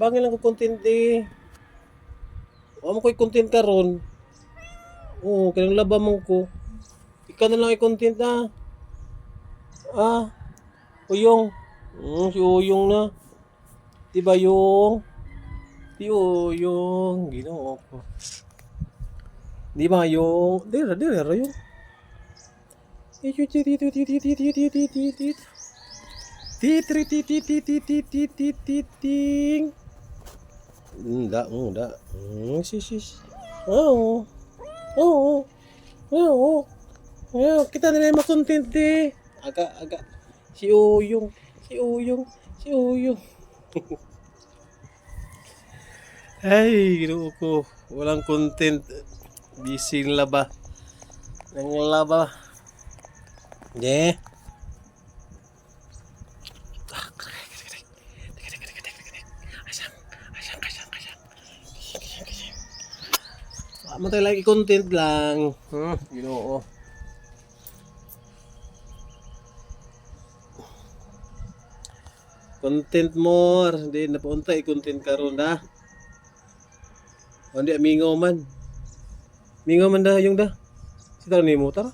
Bangin lang ko content eh. Wa mo ko'y content karon. Oo, kanang laba mo ko. Ikaw na lang i-content na. Ah, Uyong. Si Uyong na. Di ba yung? Di Uyong. Ginoo ko. Di ba yung? Di ra yung. Titing. Enggak. Sis. Oo. Oo. Oo. Kita na lang makontent eh. Aga. Si Uyong. Si Uyong. Ay, ginoo ko. Walang content. Busy laba. Nang laba. Yeah. Matay lang i-content lang. Ginoo. Content more. Hindi napunta i-content karon na. Hindi mingaw man. Mingaw man da yung da. Sita ni mo tara.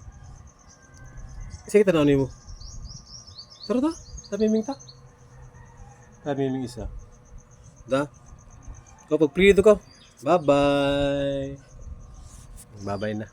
Sige tanaw ni mo. Tara ta. Tamiming ta. Tamiming isa. Da. Kapag free to ko. Bye-bye. Bye-bye na.